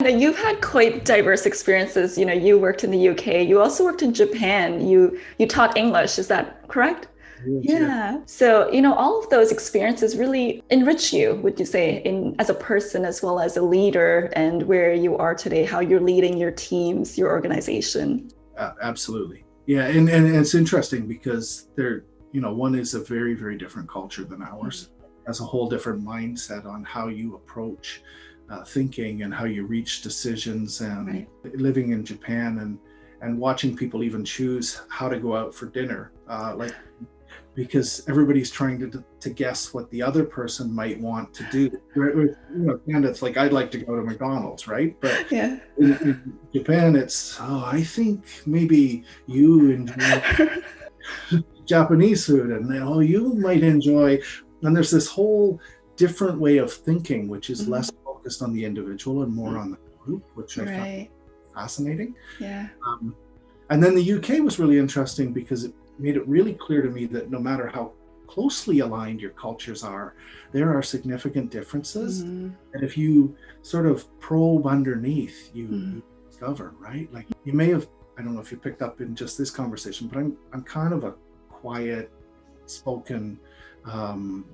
Now, you've had quite diverse experiences. You worked in the UK, you also worked in Japan, you taught English, is that correct? Yes, yeah. Yeah. So, all of those experiences really enrich you, would you say, in as a person as well as a leader and where you are today, how you're leading your teams, your organization. Absolutely. Yeah, and it's interesting because one is a very, very different culture than ours. Has a whole different mindset on how you approach thinking and how you reach decisions. And Right. living in Japan and watching people even choose how to go out for dinner, like because everybody's trying to guess what the other person might want to do. And it's like I'd like to go to McDonald's, right? But Yeah. in Japan, it's I think maybe you enjoy Japanese food, and you might enjoy. And there's this whole different way of thinking, which is Mhm. less focused on the individual and more on the group, which I found Right. fascinating. Yeah. Um, and then the UK was really interesting because it made it really clear to me that no matter how closely aligned your cultures are, there are significant differences. Mhm. And if you sort of probe underneath, Mhm. you discover, right? Like you may have, I don't know if you picked up in just this conversation, but I'm kind of a quiet, spoken,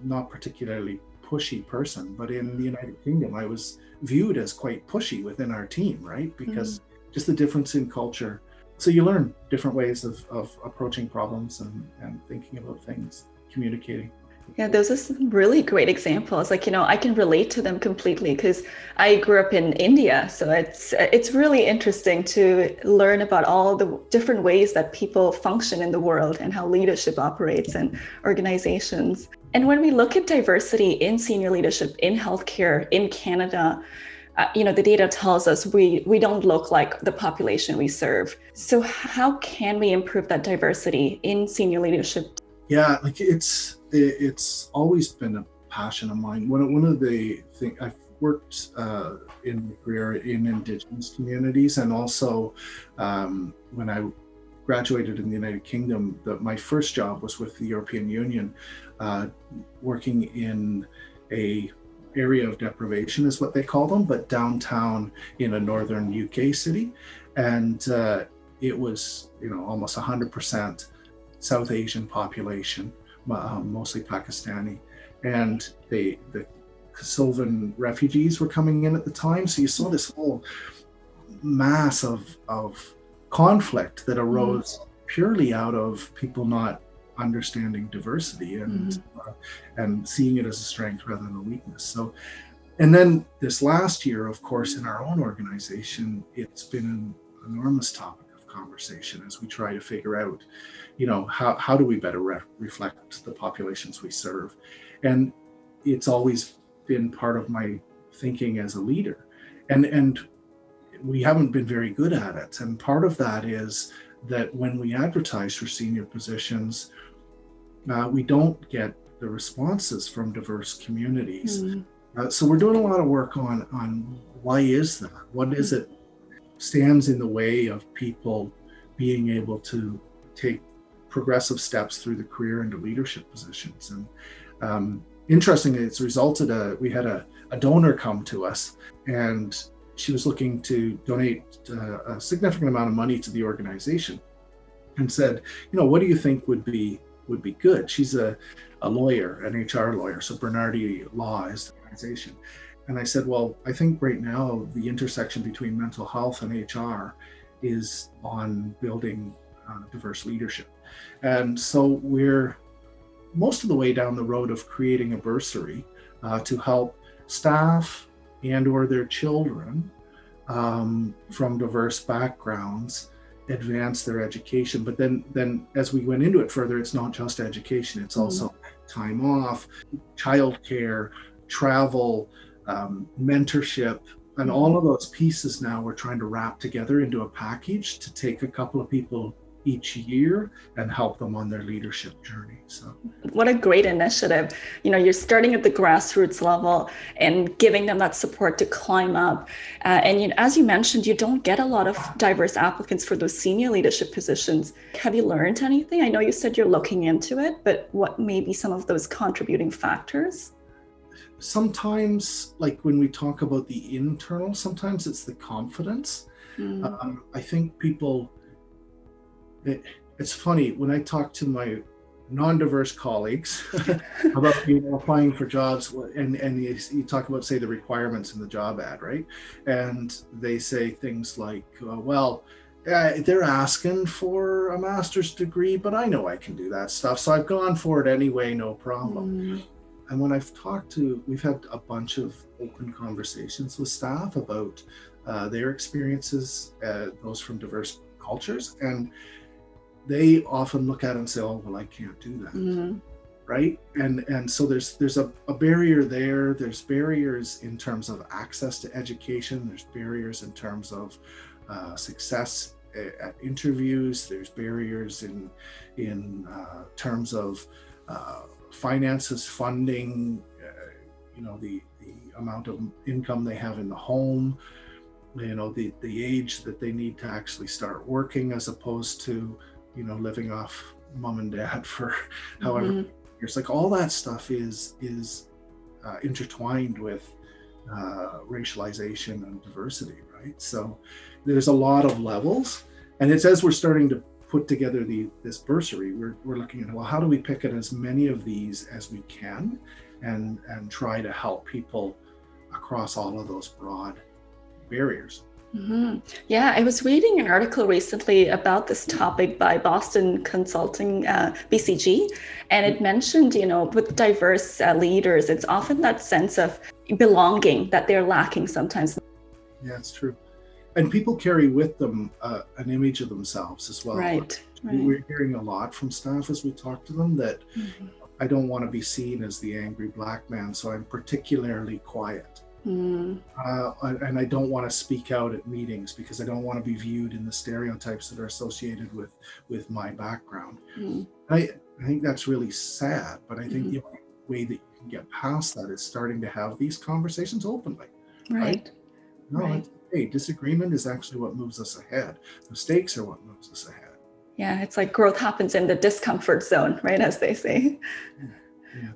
not particularly pushy person. But in the United Kingdom, I was viewed as quite pushy within our team, right? Mhm. Because just the difference in culture. So you learn different ways of approaching problems and thinking about things, communicating. Yeah, those are some really great examples. Like, I can relate to them completely because I grew up in India. So it's really interesting to learn about all the different ways that people function in the world and how leadership operates and organizations. And when we look at diversity in senior leadership in healthcare in Canada, the data tells us we don't look like the population we serve. So how can we improve that diversity in senior leadership? Yeah, like it's always been a passion of mine. One of the things I've worked in my career in Indigenous communities, and also when I graduated in the United Kingdom, my first job was with the European Union, uh, working in a area of deprivation is what they call them, but downtown in a northern UK city, and it was almost 100% South Asian population, mostly Pakistani, and the Kosovan refugees were coming in at the time. So you saw this whole mass of conflict that arose purely out of people not understanding diversity Mm-hmm. and seeing it as a strength rather than a weakness. So, and then this last year, of course, in our own organization, it's been an enormous topic of conversation as we try to figure out, how do we better reflect the populations we serve. And it's always been part of my thinking as a leader. And we haven't been very good at it. And part of that is that when we advertise for senior positions, we don't get the responses from diverse communities. Mm-hmm. So we're doing a lot of work on why is that? What is it stands in the way of people being able to take progressive steps through the career into leadership positions? And interestingly, it's resulted. We had a donor come to us, and she was looking to donate a significant amount of money to the organization, and said, what do you think would be good? She's a lawyer, an HR lawyer, so Bernardi Law is the organization. And I said, well, I think right now the intersection between mental health and HR is on building diverse leadership. And so we're most of the way down the road of creating a bursary to help staff and or their children from diverse backgrounds advance their education. But then as we went into it further, it's not just education, it's also time off, childcare, travel, mentorship, and all of those pieces now we're trying to wrap together into a package to take a couple of people each year and help them on their leadership journey. So What a great initiative. You're starting at the grassroots level and giving them that support to climb up. And as you mentioned, you don't get a lot of diverse applicants for those senior leadership positions. Have you learned anything? I know you said you're looking into it, but what may be some of those contributing factors? sometimes, like when we talk about the internal, sometimes it's the confidence. Mm. I think people, it's funny when I talk to my non-diverse colleagues about applying for jobs, and you talk about, say, the requirements in the job ad, right? And they say things like, well, they're asking for a master's degree, but I know I can do that stuff, so I've gone for it anyway, no problem. Mm. And when we've had a bunch of open conversations with staff about their experiences, those from diverse cultures, and they often look at it and say, "Oh, well, I can't do that." Mm. Right? And so there's a barrier there. There's barriers in terms of access to education. There's barriers in terms of success at interviews. There's barriers in terms of finances, funding, the amount of income they have in the home, the age that they need to actually start working, as opposed to living off mom and dad for however Mm-hmm. years. Like, all that stuff is intertwined with racialization and diversity, right? So there's a lot of levels, and it's as we're starting to put together this bursary, we're looking at, well, how do we pick at as many of these as we can, and try to help people across all of those broad barriers. Mm-hmm. Yeah, I was reading an article recently about this topic by Boston Consulting, BCG, and it mentioned, with diverse leaders, it's often that sense of belonging that they're lacking sometimes. Yeah, it's true. And people carry with them an image of themselves as well. Right. We're hearing a lot from staff as we talk to them that Mm-hmm. I don't want to be seen as the angry black man, so I'm particularly quiet. Mm. And I don't want to speak out at meetings because I don't want to be viewed in the stereotypes that are associated with my background. Mm. I think that's really sad, but I think Mm-hmm. the only way that you can get past that is starting to have these conversations openly. Right. No, Right. hey, disagreement is actually what moves us ahead. Mistakes are what moves us ahead. Yeah, it's like growth happens in the discomfort zone, right, as they say.